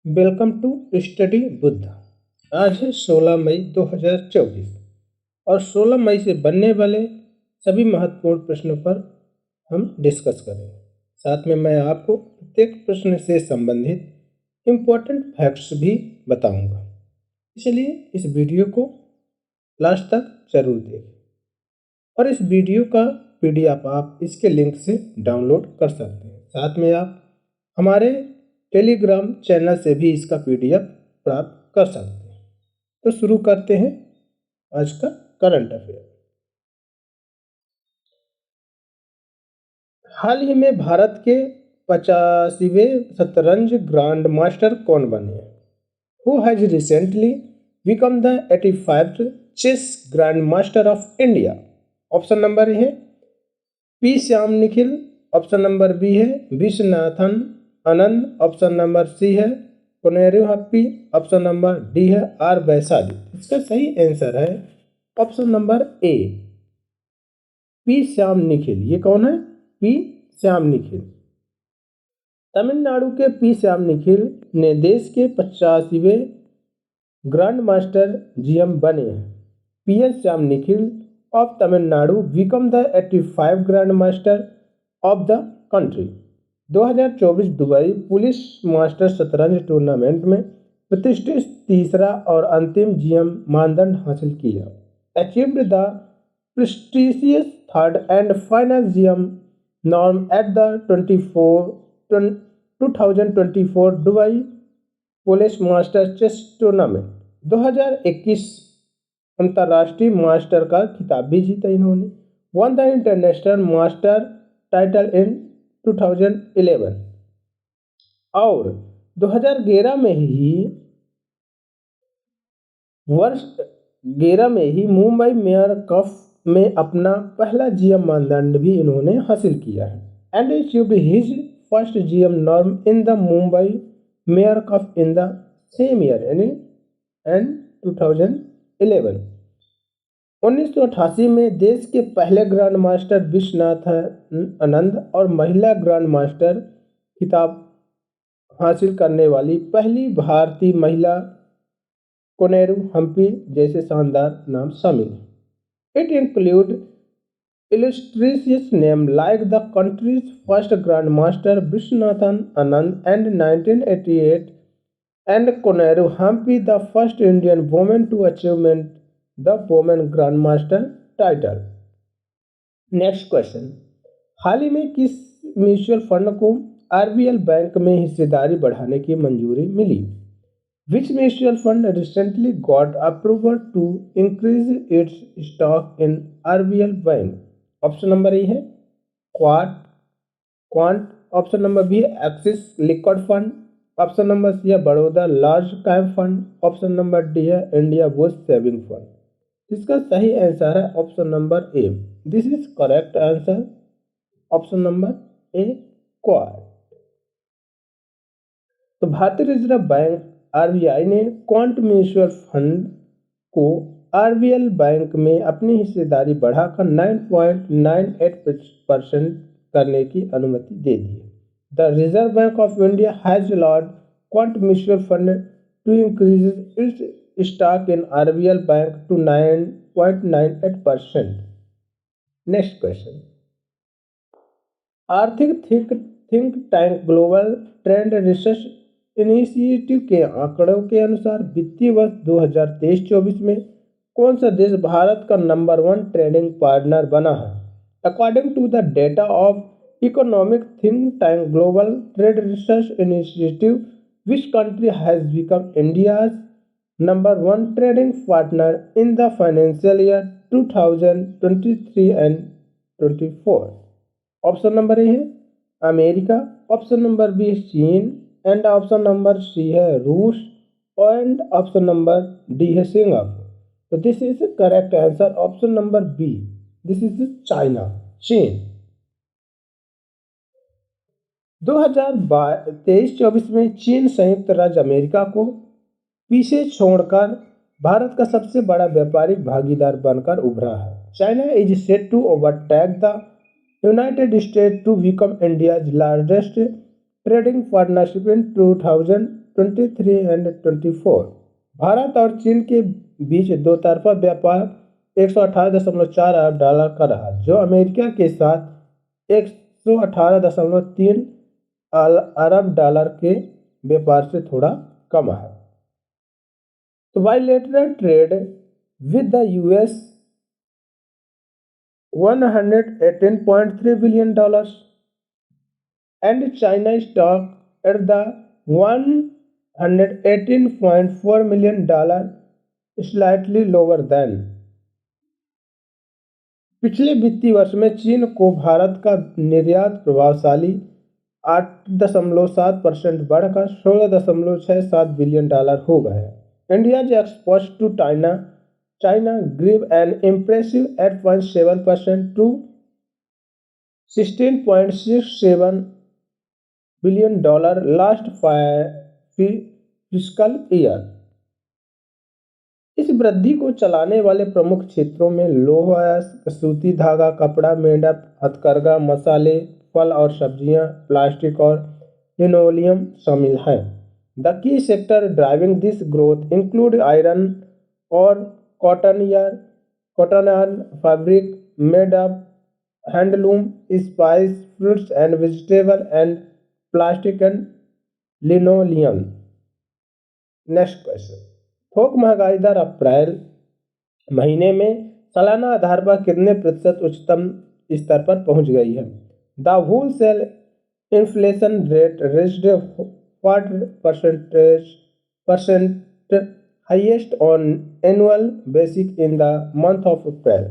Welcome to study Buddha. आज है 16 मई 2024 और 16 मई से बनने वाले सभी महत्वपूर्ण प्रश्नों पर हम डिस्कस करेंगे। साथ में मैं आपको प्रत्येक प्रश्न से संबंधित इम्पोर्टेंट फैक्ट्स भी बताऊंगा। इसलिए इस वीडियो को लास्ट तक जरूर देखें और इस वीडियो का पीडीएफ आप इसके लिंक से डाउनलोड कर सकते हैं। साथ में आप हमारे टेलीग्राम चैनल से भी इसका पीडीएफ प्राप्त कर सकते हैं। तो शुरू करते हैं आज का करंट अफेयर। हाल ही में भारत के 85वें शतरंज ग्रैंड मास्टर कौन बने हैं? Who has recently become the 85th chess grand master of India? Option number A है P Shyam Nikhil, option number B है Viswanathan Anand, option number C है Koneru Humpy, option number D है आर वैशाली। इसका सही आंसर है option number A P Shyam Nikhil. ये कौन है? पी श्याम निखिल। तमिलनाडु के पी श्याम निखिल ने देश के 85वें ग्रैंड मास्टर जीएम बने हैं। P S Shyam Nikhil of Tamil Nadu become the 85 grand master of the country. 2024 Dubai police master शतरंज टूर्नामेंट में प्रतिष्ठित तीसरा और अंतिम जीएम मानदंड हासिल किया। Achieved the prestigious third and final GM norm at the 2024 Dubai police master chess tournament. 2021 अंतर्राष्ट्रीय मास्टर का खिताब भी जीता इन्होंने। Won the international master title in 2011 और 2011 में ही मुंबई मेयर कप में अपना पहला जीएम मानदंड भी इन्होंने हासिल किया है। And achieved his first GM norm in the Mumbai mayor cup in the same year and 2011। 1988 में देश के पहले ग्रैंड मास्टर विश्वनाथ आनंद और महिला ग्रैंड मास्टर खिताब हासिल करने वाली पहली भारतीय महिला कोनेरू हम्पी जैसे शानदार नाम शामिल है। It include illustrious name like the country's first Grand Master Vishwanathan Anand and 1988 and Koneru Hampi the first Indian woman to achieve the Women Grandmaster title. Next question, हाल ही में किस म्यूचुअल फंड को आरबीएल बैंक में हिस्सेदारी बढ़ाने की मंजूरी मिली? Which mutual fund recently got approval to increase its stock in RBL Bank? Option number A है क्वांट, ऑप्शन नंबर बी है Axis liquid fund, option number C है Baroda large cap fund, option number D है India bush saving fund. इसका सही answer है option number A. This is correct answer, option number A Quant. तो भारतीय reserve bank RBI ने Quant mutual fund को RBL bank में अपनी हिस्सेदारी बढ़ाकर 9.98% करने की अनुमति दे दी है। The reserve bank of India has allowed Quant mutual fund to increase its stock in RBL bank to 9.98%। Next question, आर्थिक think tank global trend research initiative के आंकड़ों के अनुसार वित्तीय वर्ष 2023-24 में कौन सा देश भारत का नंबर 1 ट्रेडिंग पार्टनर बना है? According to the data of economic think tank Global Trade Research Initiative, which country has become India's number 1 trading partner in the financial year 2023 and 24? Option number A है America, option number B है चीन and option number C है रूस and option number D है Singapore. तो this is correct answer option number B, this is China, चीन। 2023-24 में चीन संयुक्त राज्य अमेरिका को पीछे छोड़कर भारत का सबसे बड़ा व्यापारिक भागीदार बनकर उभरा है। China is set to overtake the United States to become India's largest trading partnership in 2024 23 and 24। Bharat और चीन के बीच दो तरफा व्यापार 118.4 अरब डॉलर का रहा, जो अमेरिका के साथ 118.3 अरब डॉलर के व्यापार से थोड़ा कम है। तो bilateral trade with the US $118.3 billion and China stock at the $118.4 million, slightly lower than। पिछले वित्तीय वर्ष में चीन को भारत का निर्यात प्रभावशाली 8.7% बढ़कर $16.67 बिलियन हो गए। India's exports to China grew an impressive 8.7% to $16.67 billion last fiscal year। इस वृद्धि को चलाने वाले प्रमुख क्षेत्रों में लौह, सूती धागा, कपड़ा, मेंढक, हथकरघा, मसाले, फल और सब्जियां, प्लास्टिक और लिनोलियम शामिल हैं। The key sector driving this growth include iron ore, cotton yarn, fabric made up, handloom, spice, fruits and vegetables, and plastic and linoleum। Next question, थोक महंगाई दर अप्रैल महीने में सालाना आधार पर कितने प्रतिशत उच्चतम स्तर पर पहुंच गई है? The wholesale inflation rate reached 4% highest on annual basis in the month of April।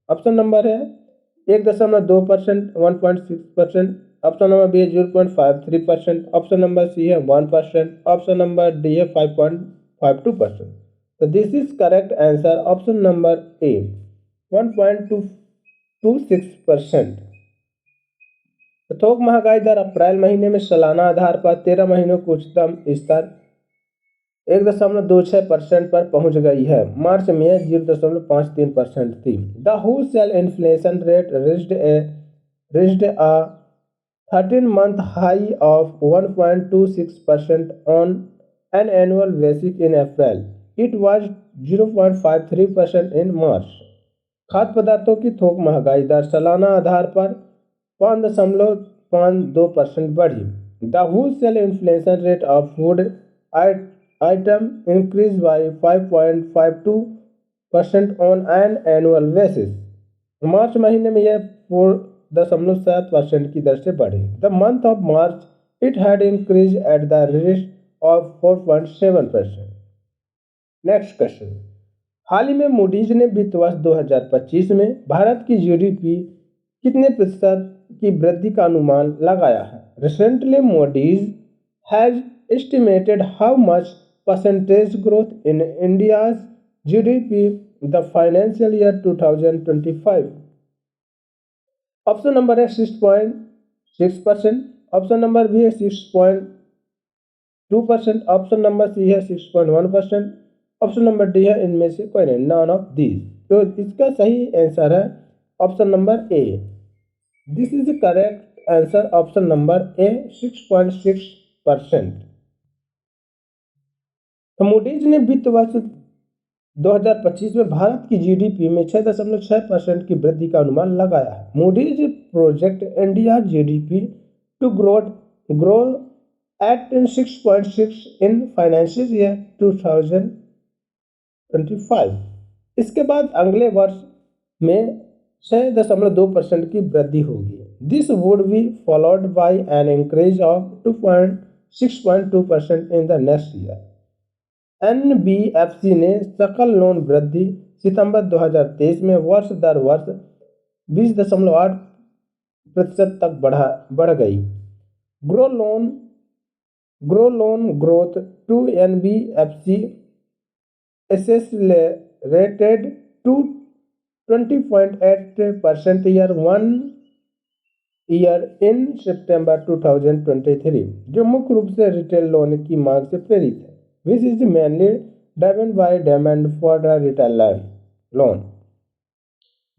Option number है 1.2%, 1.6%, ऑप्शन नंबर बी है 0.53%, ऑप्शन नंबर सी है 1%, ऑप्शन नंबर डी है 5.52%। तो this is correct answer option number ए 1.26%। थोक महंगाई दर अप्रैल महीने में सालाना आधार पर 13 महीनों को उच्चतम स्तर 1.26% पर पहुंच गई है। मार्च में 0.53% थी। The wholesale inflation rate reached a 13-month high of 1.26% on an annual basis in April। It was 0.53% in March। खाद्य पदार्थों की थोक महंगाई दर सालाना आधार पर 5.52% बढ़ी। The wholesale inflation rate of food item increase by 5.52% on an annual basis. मार्च महीने में यह 4.7% की दर से बढ़ी। The month of March it had increase at the rate of 4.7%। Next question, हाल ही में मूडीज ने वित्त वर्ष 2025 में भारत की जीडीपी कितने प्रतिशत की वृद्धि का अनुमान लगाया है? Recently Moody's has estimated how much percentage growth in India's GDP the financial year 2025। Option number है 6.6%, ऑप्शन नंबर बी है 6.2%, ऑप्शन नंबर सी है 6.1%, ऑप्शन नंबर डी है इनमें से कोई नहीं, नॉन ऑफ दीज। तो इसका सही आंसर है option number A. This is correct answer option number ए 6.6%। तो मूडीज ने वित्त वर्ष 2025 में भारत की जीडीपी में 6.6% की वृद्धि का अनुमान लगाया है। Moody's project India GDP to grow at 6.6 in financial year 2025। इसके बाद अगले वर्ष में 6.2% की वृद्धि होगी। This would be followed by an increase of 6.2% in the next year. NBFC ने सकल लोन वृद्धि सितंबर 2023 में वर्ष दर वर्ष 20.8% तक बढ़ गई। Grow loan growth to NBFC accelerated to 20.8% year in September 2023, जो मुख्य रूप से रिटेल लोन की मांग से प्रेरित है। This is mainly driven by demand for the retail loan।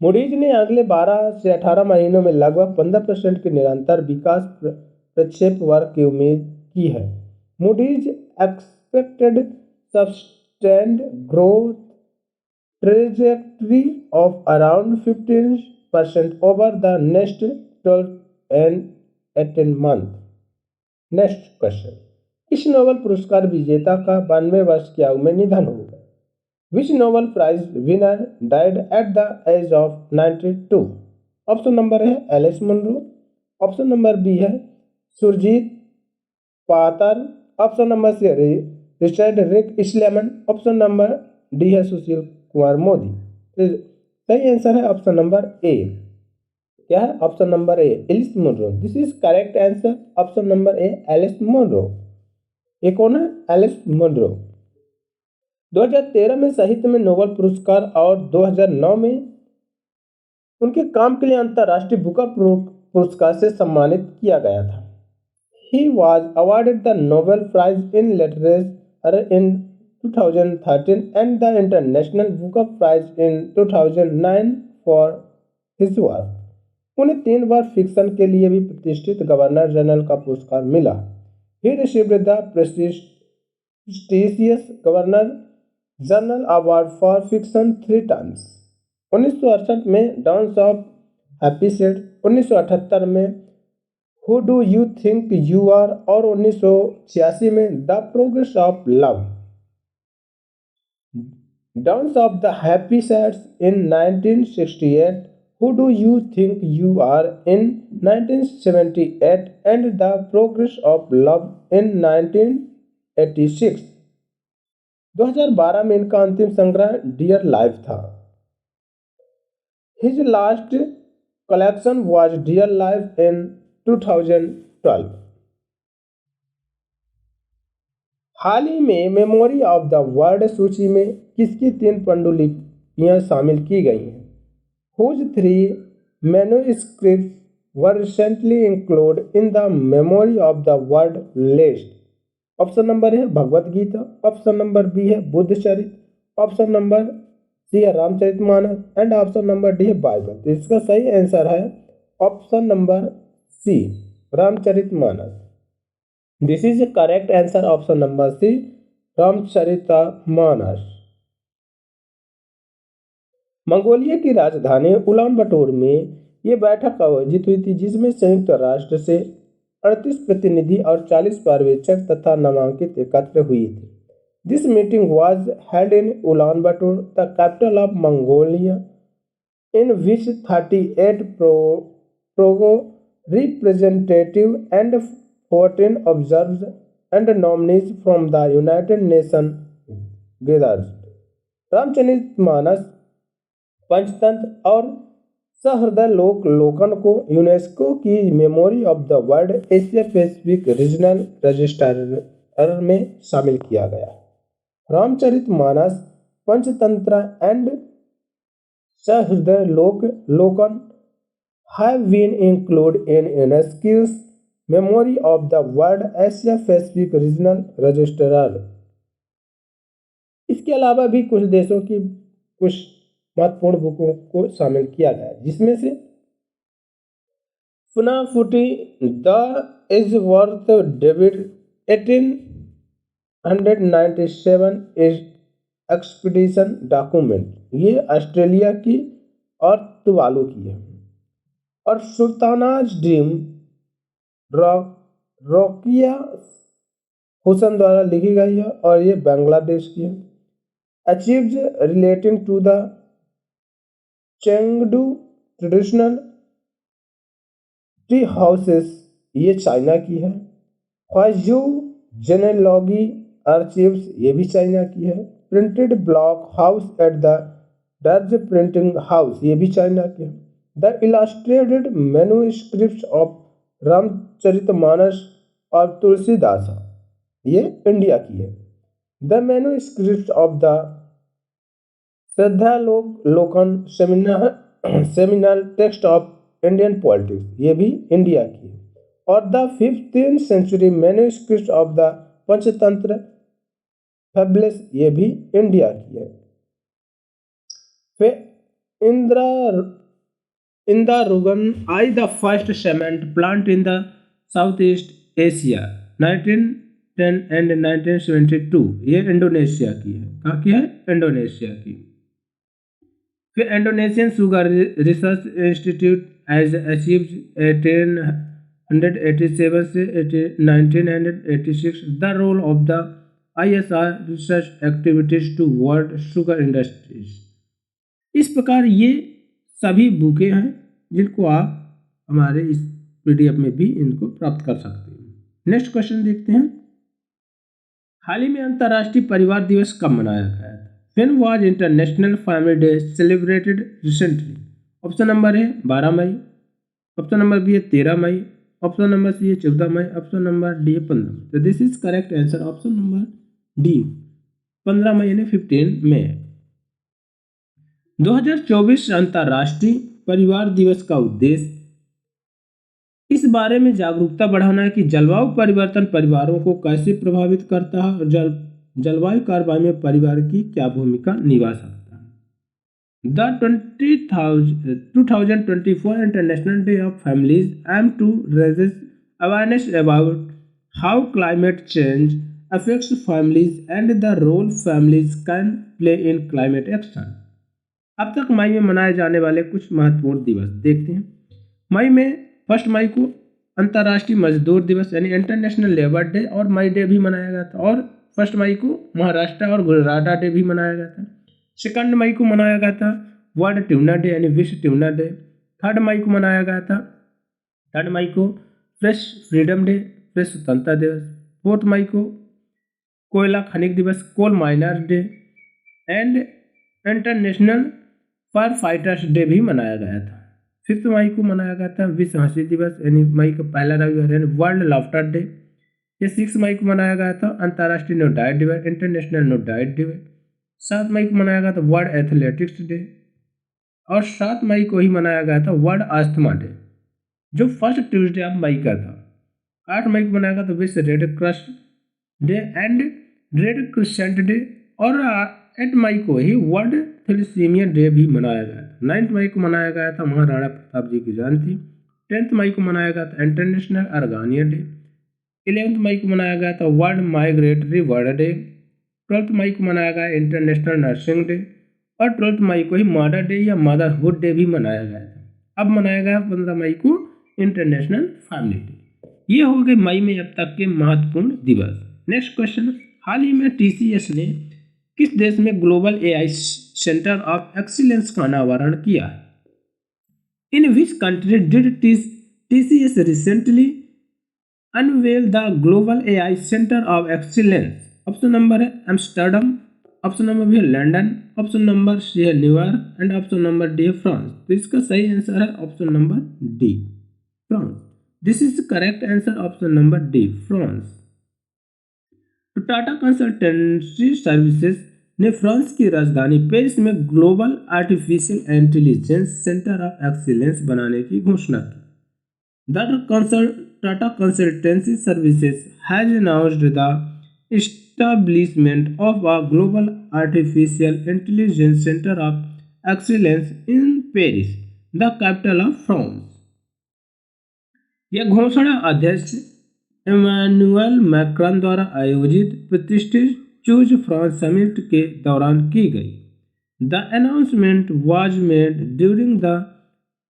Moody's ने अगले 12 से 18 महीनों में लगभग 15% के निरंतर विकास प्रक्षेप वर्ग की उम्मीद की है। Moody's expected sustained growth trajectory of around 15% over the next 12 and 18 months. Next question, इस नोबेल पुरस्कार विजेता का 92 वर्ष की आयु में निधन हो गया। Which Nobel prize winner died at the age of 92? Option number है Alice Munro, option number B है Surjit Patar, option number C है Richard Rick Slemon, option number D है सुशील कुमार मोदी। तो सही आंसर है ऑप्शन नंबर ए। क्या है option number A Alice Munro. This is correct answer, option number A Alice Munro. ये कौन है? Alice Munro. 2013 में साहित्य में नोबेल पुरस्कार और 2009 में उनके काम के लिए अंतर्राष्ट्रीय बुकर पुरस्कार से सम्मानित किया गया था। He was awarded the Nobel prize in literature in 2013 and the international Booker prize in 2009 for his work. उन्हें 3 बार फिक्शन के लिए भी प्रतिष्ठित गवर्नर जनरल का पुरस्कार मिला। He received the prestigious governor general award for fiction 3 times. 1968 में dance of happy shade, 1978 में who do you think you are और 1986 में the progress of love. Dance of the happy shades in 1968, Who Do You Think You Are in 1978 and The Progress of Love in 1986। 2012 में इनका अंतिम संग्रह dear life था। His last collection was Dear Life in 2012। हाल ही में memory of the world सूची में किसकी 3 पांडुलिपियां शामिल की गई हैं? Whose 3 manuscripts were recently included in the Memory of the World list? Option number है Bhagavad Gita, option number B है Buddha Charita, option number C है Ramcharitmanas and option number D है बाइबल। तो इसका सही आंसर है option number C Ramcharitmanas. This is correct answer, option number C Ramcharitmanas. Mongolia की राजधानी उलान बटोर में ये बैठक आयोजित हुई थी जिसमें संयुक्त राष्ट्र से 38 प्रतिनिधि और 40 पर्यवेक्षक तथा नामांकित एकत्र हुई थी। This meeting was held in Ulan बटोर the capital of Mongolia in which 38 Progo representative and 14 observers and nominees from the United nation gathered. Ramcharitmanas Panchatantra और सहृदय लोकन को यूनेस्को की memory of the world Asia Pacific regional register में शामिल किया गया। रामचरितमानस पंचतंत्र एंड सहृदय लोकन have been included in UNESCO's Memory of the World Asia Pacific Regional Registrar। इसके अलावा भी कुछ देशों की कुछ महत्वपूर्ण बुकों को शामिल किया गया जिसमें से Funafuti the Edgeworth David 1897 expedition document, ये ऑस्ट्रेलिया की और तुवालू की है। और सुल्तानाज ड्रीम रोकिया हुसैन द्वारा लिखी गई है और ये बांग्लादेश की है। Achieved relating to the Chengdu traditional tea houses, ये चाइना की है। ख्वाजू जेनेलॉगी आर्चिव्स, ये भी चाइना की है। Printed block house at the Derge printing house, ये भी चाइना की है। The illustrated manuscripts of Ramcharitmanas और तुलसीदास, ये इंडिया की है। द मैन्युस्क्रिप्ट्स ऑफ द श्रद्धालोकन seminal text of Indian politics, ये भी इंडिया की है। और the 15th century manuscript of the Panchatantra fabulous, ये भी इंडिया की है। फिर इंदारुगन I the first cement plant in the South East Asia 19 and 1972 ये इंडोनेशिया की है। कहाँ की है? इंडोनेशिया की। फिर Indonesian Sugar Research Institute as achieved 1887 से 1986 the role of the ISR research activities to world sugar industries. इस प्रकार ये सभी बुकें हैं जिनको आप हमारे इस PDF में भी इनको प्राप्त कर सकते हैं। नेक्स्ट क्वेश्चन देखते हैं। हाल ही में अंतर्राष्ट्रीय परिवार दिवस कब मनाया गया था? When was international family day celebrated recently? Option number है 12 मई, ऑप्शन नंबर बी है 13 मई, ऑप्शन नंबर सी है 14 मई, ऑप्शन नंबर डी है 15 मई। तो this is correct answer option number D 15 मई यानी 15 मई। 2024 अंतर्राष्ट्रीय परिवार दिवस का उद्देश्य इस बारे में जागरूकता बढ़ाना है कि जलवायु परिवर्तन परिवारों को कैसे प्रभावित करता है और जलवायु कार्रवाई में परिवार की क्या भूमिका निभा सकता है। The 2024 international day of families aim to raise awareness about how climate change affects families and the role families can play in climate action. अब तक मई में मनाए जाने वाले कुछ महत्वपूर्ण दिवस देखते हैं। मई में 1 मई को अंतर्राष्ट्रीय मजदूर दिवस यानी इंटरनेशनल लेबर डे और मई डे भी मनाया गया था, और 1 मई को महाराष्ट्र और गुजरात डे भी मनाया गया था। 2 मई को मनाया गया था वर्ल्ड ट्यूना डे यानी विश्व ट्यूना डे। 3 मई को मनाया गया था 3 मई को प्रेस फ्रीडम डे, प्रेस स्वतंत्रता दिवस। 4 मई को कोयला खनिक दिवस, coal miners day and international fire fighters day भी मनाया गया था। 5 मई को मनाया गया था विश्व हंसी दिवस यानी मई का पहला रविवार यानी वर्ल्ड लाफ्टर डे। ये 6 मई को मनाया गया था अंतर्राष्ट्रीय नो डाइट दिवस, इंटरनेशनल नो डाइट डे। 7 मई को मनाया गया था वर्ल्ड एथलेटिक्स डे, और 7 मई को ही मनाया गया था वर्ल्ड अस्थमा डे जो फर्स्ट ट्यूसडे ऑफ मई का था। 8 मई को मनाया गया था विश्व red cross day and red crescent day, और 8 मई को ही वर्ल्ड थैलेसीमिया डे भी मनाया गया था। 9 मई को मनाया गया था महाराणा प्रताप जी की जयंती। 10 मई को मनाया गया था इंटरनेशनल अर्गानिया डे। 11 मई को मनाया गया था वर्ल्ड माइग्रेटरी बर्ड डे। 12 मई को मनाया गया इंटरनेशनल नर्सिंग डे, और 12 मई को ही मदर डे या मदरहुड डे भी मनाया गया था। अब मनाया गया 15 मई को इंटरनेशनल फैमिली डे। ये हो गए मई में अब तक के महत्वपूर्ण दिवस। नेक्स्ट क्वेश्चन, हाल ही में TCS ने किस देश में global AI centre of excellence का अनावरण किया है? In which country did TCS recently unveil the global AI centre of excellence? Option number है एम्स्टर्डम, ऑप्शन नंबर बी है लंदन, ऑप्शन नंबर सी है New York and option number D है France. तो इसका सही आंसर है option number D France. This is correct answer option number D France. तो Tata consultancy services ने फ्रांस की राजधानी पेरिस में global artificial intelligence centre of excellence बनाने की घोषणा की। Tata consultancy services has announced the establishment of a global artificial intelligence center of excellence in Paris, the capital of France। यह घोषणा अध्यक्ष इमैनुअल मैक्रॉन द्वारा आयोजित प्रतिष्ठित चूज फ्रांस समिट के दौरान की गई। The announcement was made during the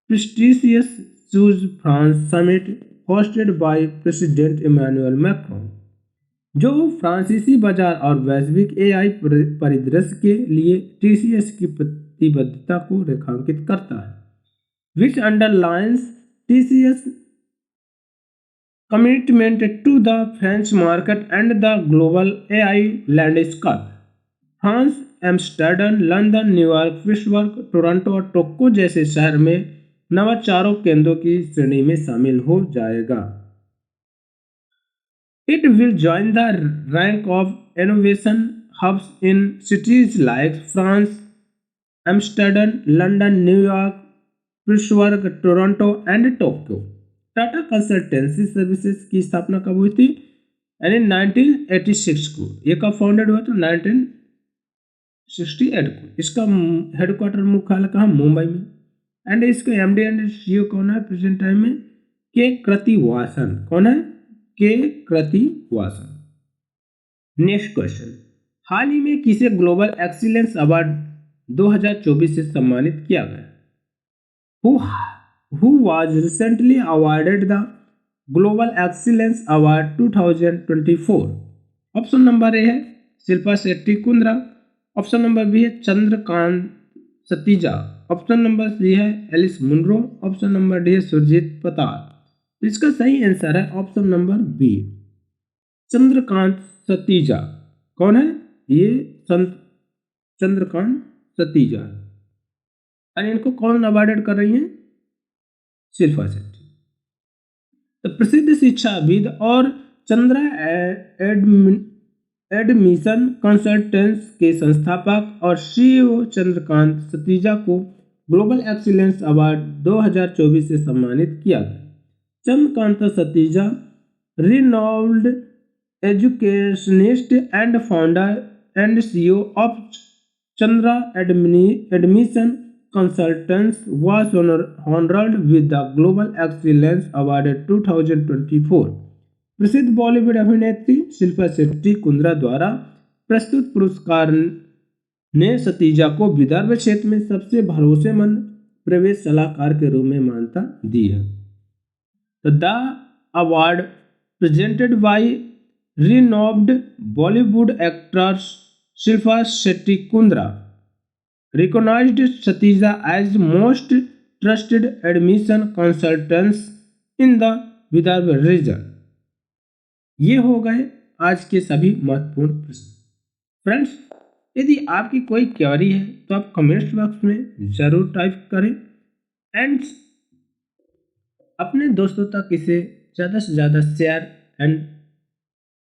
prestigious Choose France summit hosted by president Emmanuel Macron, जो फ्रांसीसी बाजार और वैश्विक AI परिदृश्य के लिए TCS की प्रतिबद्धता को रेखांकित करता है। Which underlines TCS commitment to the French market and the global AI landscape. France Amsterdam, London, New York, Pittsburgh, Toronto और टोक्यो जैसे शहर में नवाचारों केंद्रों की श्रेणी में शामिल हो जाएगा। It will join the rank of innovation hubs in cities like France, Amsterdam, London, New York, Pittsburgh, Toronto and Tokyo। Tata consultancy services की स्थापना कब हुई थी? यानी 1986 को। ये कब फाउंडेड हुआ था? 1968 को। इसका हेडक्वार्टर मुख्यालय कहाँ? मुंबई में। एंड इसके MD एंड CEO कौन है प्रेजेंट टाइम में? के कृतिवासन। कौन है? के कृतिवासन। नेक्स्ट क्वेश्चन, हाल ही में किसे ग्लोबल एक्सीलेंस अवार्ड 2024 से सम्मानित किया गया? Who was recently awarded the Global Excellence Award 2024? Option number A है Shilpa Shetty Kundra, option number B है Chandrakant Satija, option number C है Alice Munro, option number D है सुरजीत पतार। इसका सही आंसर है option number B, Chandrakant Satija. कौन है ये? संत चंद्रकांत सतीजा। और इनको कौन अवार्डेड कर रही हैं? शिल्पा शेट्टी। तो प्रसिद्ध शिक्षाविद और चंद्रा एडमिशन कंसल्टेंट्स के संस्थापक और सीईओ चंद्रकांत सतीजा को ग्लोबल एक्सीलेंस अवार्ड 2024 से सम्मानित किया गया। Chandrakant Satija renowned educationist and founder and CEO of Chandra admission consultants was honored with the Global Excellence Award 2024। प्रसिद्ध बॉलीवुड अभिनेत्री शिल्पा शेट्टी कुंद्रा द्वारा प्रस्तुत पुरस्कार ने सतीजा को विदर्भ क्षेत्र में सबसे भरोसेमंद प्रवेश सलाहकार के रूप में मान्यता दी है। The award presented by renowned Bollywood actress Shilpa Shetty Kundra recognized Satija as most trusted admission consultants in the Vidarbha region. ये हो गए आज के सभी महत्वपूर्ण प्रश्न। फ्रेंड्स, यदि आपकी कोई क्वेरी है तो आप कमेंट बॉक्स में ज़रूर टाइप करें एंड अपने दोस्तों तक इसे ज़्यादा से ज़्यादा शेयर एंड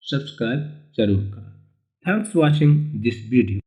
सब्सक्राइब जरूर करें। Thanks watching this video.